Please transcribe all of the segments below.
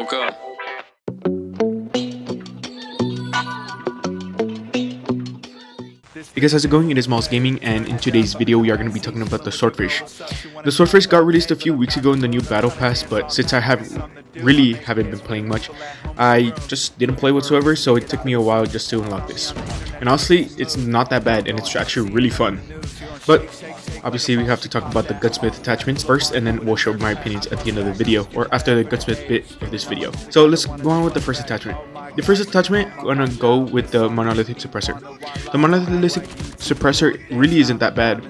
woke up. Hey guys, how's it going? It is Miles Gaming, and in today's video we are going to be talking about the Swordfish. The Swordfish got released a few weeks ago in the new Battle Pass, but since I haven't been playing much, I just didn't play whatsoever, so it took me a while just to unlock this. And honestly, it's not that bad, and it's actually really fun. But obviously we have to talk about the Gunsmith attachments first, and then we'll show my opinions at the end of the video, or after the Gunsmith bit of this video. So let's go on with the first attachment. The first attachment, I'm gonna go with the Monolithic Suppressor. The Monolithic Suppressor really isn't that bad,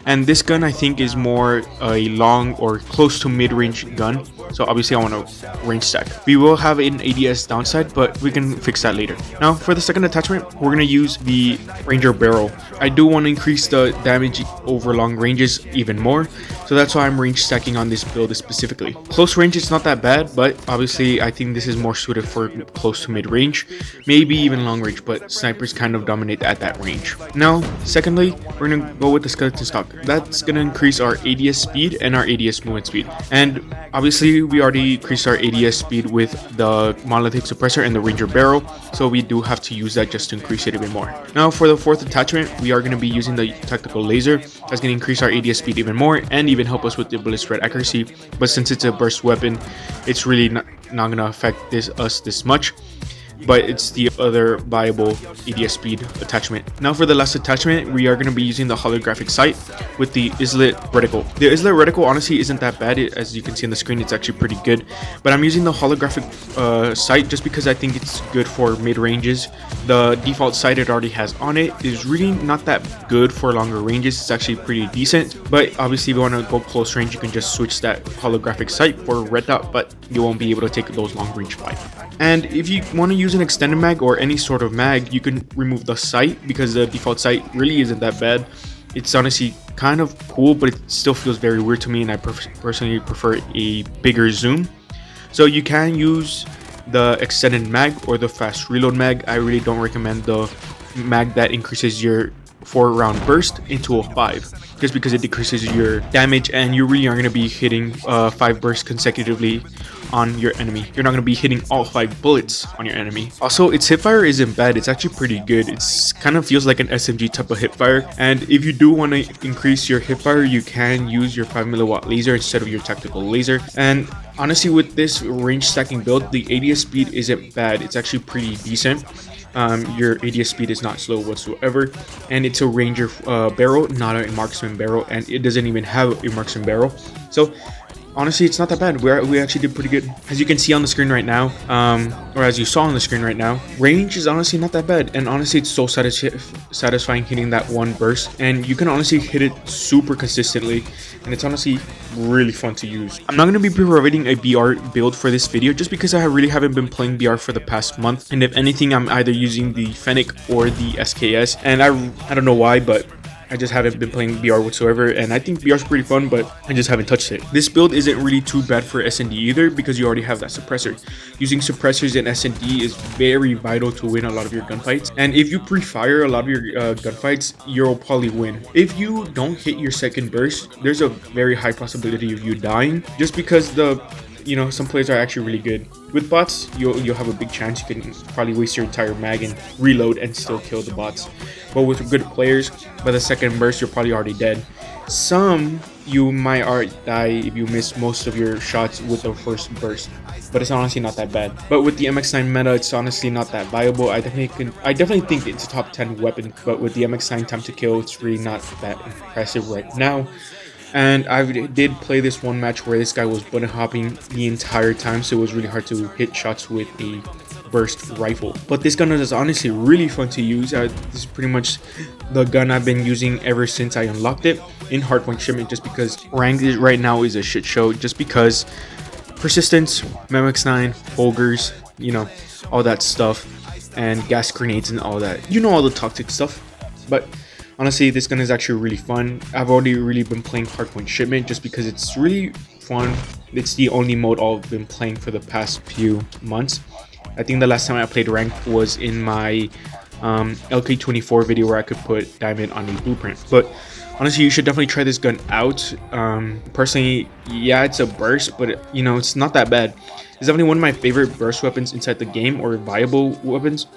and this gun I think is more a long or close to mid-range gun, so obviously I want to range stack. We will have an ADS downside, but we can fix that later. Now for the second attachment, we're gonna use the Ranger Barrel. I do want to increase the damage over long ranges even more, so that's why I'm range stacking on this build specifically. Close range is not that bad, but obviously I think this is more suited for close to mid-range, maybe even long range, but snipers kind of dominate at that range. Now secondly, we're gonna go with the skeleton stock. That's gonna increase our ADS speed and our ADS movement speed, and obviously we already increased our ADS speed with the Monolithic Suppressor and the Ranger Barrel, so we do have to use that just to increase it even more. Now for the fourth attachment, we are going to be using the tactical laser. That's going to increase our ADS speed even more and even help us with the bullet spread accuracy, but since it's a burst weapon, it's really not going to affect us this much, but it's the other viable ADS speed attachment. Now for the last attachment, we are going to be using the Holographic Sight with the Islet Reticle. The Islet Reticle honestly isn't that bad. As you can see on the screen, it's actually pretty good, but I'm using the Holographic Sight just because I think it's good for mid ranges. The default sight it already has on it is really not that good for longer ranges. It's actually pretty decent, but obviously if you want to go close range, you can just switch that Holographic Sight for red dot, but you won't be able to take those long range fight. And if you want to use an extended mag or any sort of mag, you can remove the sight because the default sight really isn't that bad. It's honestly kind of cool, but it still feels very weird to me, and I personally prefer a bigger zoom. So you can use the extended mag or the fast reload mag. I really don't recommend the mag that increases your 4-round burst into a 5, just because it decreases your damage and you really aren't going to be hitting 5 bursts consecutively on your enemy. You're not going to be hitting all 5 bullets on your enemy. Also, its hipfire isn't bad. It's actually pretty good. It's kind of feels like an SMG type of hipfire, and if you do want to increase your hipfire, you can use your 5mW laser instead of your tactical laser. And honestly, with this range stacking build, the ADS speed isn't bad. It's actually pretty decent. Your ADS speed is not slow whatsoever, and it's a Ranger barrel, not a marksman barrel, and it doesn't even have a marksman barrel. So honestly, it's not that bad. We actually did pretty good. As you can see on the screen right now, or as you saw on the screen right now, range is honestly not that bad, and honestly it's so satisfying hitting that one burst, and you can honestly hit it super consistently, and it's honestly really fun to use. I'm not going to be providing a BR build for this video just because I really haven't been playing BR for the past month, and if anything, I'm either using the Fennec or the SKS, and I don't know why, but I just haven't been playing BR whatsoever, and I think BR is pretty fun, but I just haven't touched it. This build isn't really too bad for SND either because you already have that suppressor. Using suppressors in SND is very vital to win a lot of your gunfights, and if you pre-fire a lot of your gunfights, you'll probably win. If you don't hit your second burst, there's a very high possibility of you dying, just because some players are actually really good. With bots, you'll have a big chance you can probably waste your entire mag and reload and still kill the bots. But with good players, by the second burst, you're probably already dead. Some, you might already die if you miss most of your shots with the first burst, but it's honestly not that bad. But with the MX9 meta, it's honestly not that viable. I definitely think it's a top 10 weapon, but with the MX9 time to kill, it's really not that impressive right now. And I did play this one match where this guy was button hopping the entire time, so it was really hard to hit shots with a burst rifle. But this gun is honestly really fun to use. This is pretty much the gun I've been using ever since I unlocked it in hardpoint shipment, just because ranked right now is a shit show, just because persistence, MX9, Holgers, all that stuff, and gas grenades and all that. All the toxic stuff. But honestly, this gun is actually really fun. I've already really been playing hardpoint shipment just because it's really fun. It's the only mode I've been playing for the past few months. I think the last time I played ranked was in my LK24 video where I could put diamond on a blueprint. But Honestly, you should definitely try this gun out. Personally, yeah, it's a burst, but you know, it's not that bad. It's definitely one of my favorite burst weapons inside the game, or viable weapons,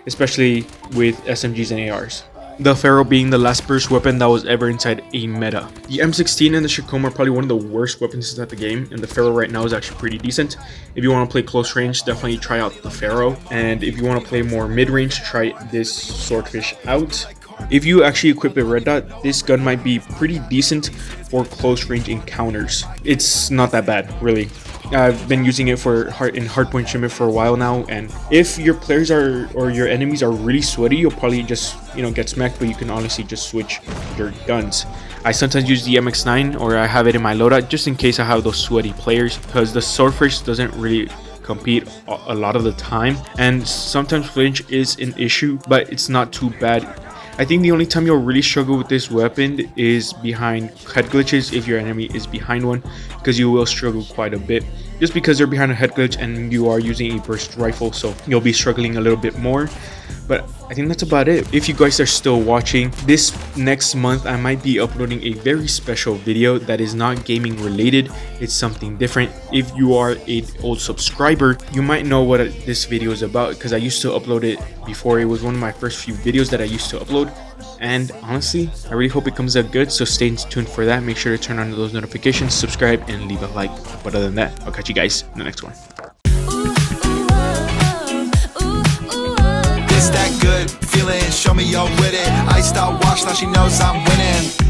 especially with SMGs and ARs. The Pharaoh being the last burst weapon that was ever inside a meta. The M16 and the Shikoma are probably one of the worst weapons inside the game, and the Pharaoh right now is actually pretty decent. If you want to play close range, definitely try out the Pharaoh, and if you want to play more mid-range, try this Swordfish out. If you actually equip a red dot, this gun might be pretty decent for close range encounters. It's not that bad, really. I've been using it for hardpoint shipment for a while now, and if your players or your enemies are really sweaty, you'll probably just, you know, get smacked, but you can honestly just switch your guns. I sometimes use the MX9, or I have it in my loadout just in case I have those sweaty players, because the Swordfish doesn't really compete a lot of the time, and sometimes flinch is an issue, but it's not too bad. I think the only time you'll really struggle with this weapon is behind head glitches, if your enemy is behind one, because you will struggle quite a bit just because they're behind a head glitch and you are using a burst rifle, so you'll be struggling a little bit more. But I think that's about it. If you guys are still watching, this next month I might be uploading a very special video that is not gaming related. It's something different. If you are an old subscriber, you might know what this video is about, because I used to upload it before. It was one of my first few videos that I used to upload, and honestly, I really hope it comes out good, so stay tuned for that. Make sure to turn on those notifications, subscribe, and leave a like. But other than that, I'll catch you guys in the next one. That good feeling, show me you're with it. Iced out watch, now she knows I'm winning.